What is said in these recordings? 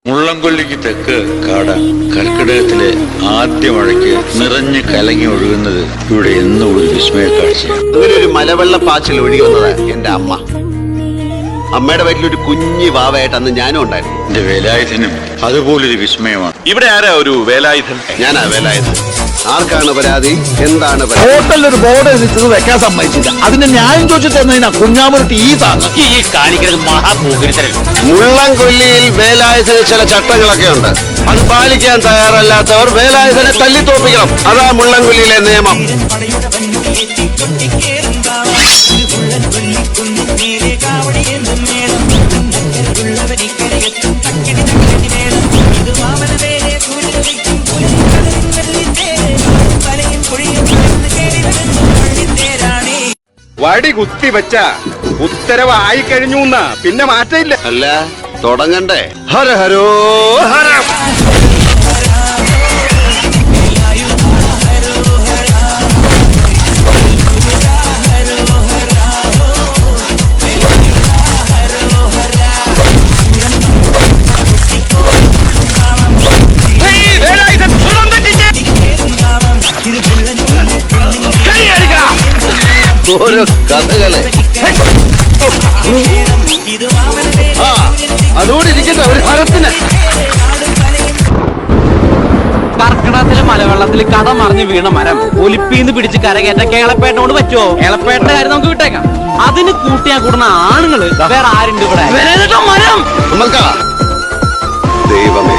മുള്ളംകൊല്ലിക്ക് തെക്ക് കാട കർക്കിടകത്തിലെ ആദ്യ മഴയ്ക്ക് നിറഞ്ഞ് കലങ്ങി ഒഴുകുന്നത് ഇവിടെ എന്നും ഒരു വിസ്മയ കാഴ്ചയാണ്. അങ്ങനെ ഒരു മലവെള്ളപ്പാച്ചിൽ ഒഴുകി വന്നത് എന്റെ അമ്മ. അമ്മയുടെ വയറ്റിലൊരു കുഞ്ഞി വാവയായിട്ട് അന്ന് ഞാനും ഉണ്ടായിരുന്നു. എന്റെ വേലായുധനും അതുപോലൊരു വിസ്മയമാണ്. ഇവിടെ ആരാ ഒരു വേലായുധൻ? ഞാനാ വേലായുധൻ. ആർക്കാണ് പരാതി? എന്താണ് പരാതി? ഹോട്ടലിലൊരു ബോർഡ് എഴുതിച്ചത് വെക്കാൻ സമ്മതിച്ചില്ല. അതിന്റെ ന്യായം ചോദിച്ചിട്ട് കുഞ്ഞാമൂർത്തി ഈ താങ്ങ ഈ കാണിക്കുന്നത് മഹാഭൂകൃതരല്ല. മുള്ളംകൊല്ലിയിൽ വേലായുധന് ചില ചട്ടങ്ങളൊക്കെ ഉണ്ട്. അത് പാലിക്കാൻ തയ്യാറല്ലാത്തവർ വേലായുധനെ തല്ലിത്തോപ്പിക്കണം. അതാ മുള്ളംകൊല്ലിയിലെ നിയമം. വടി കുത്തി വെച്ച ഉത്തരവായി കഴിഞ്ഞു പിന്നെ മാറ്റമില്ല. അല്ല തുടങ്ങണ്ടേ? ഹര ഹരോ ഹര. ഓരോ കഥകളെ അതോടെ ഇരിക്കട്ടെ ഒരു ഫലത്തിന്. കർക്കിടകത്തിലെ മലവെള്ളത്തിൽ കഥ മറിഞ്ഞ് വീണ മരം ഒലിപ്പീന്ന് പിടിച്ച് കരകയറ്റ കേളപ്പേട്ടനോട് പറ്റുമോ? കേളപ്പേട്ടന്റെ കാര്യം നമുക്ക് വിട്ടേക്കാം. അതിന് കൂട്ടിയാ കൂടുന്ന ആണുങ്ങള് വേറെ ആരുണ്ട് ഇവിടെ? മരം ദൈവമേ.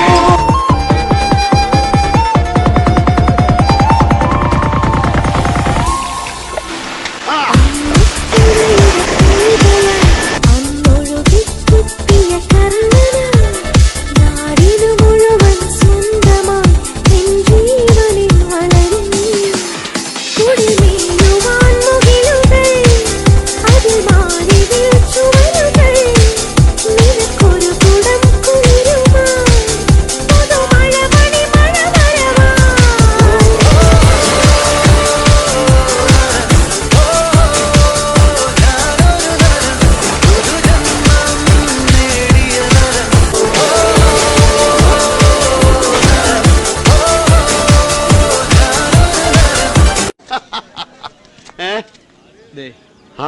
ആ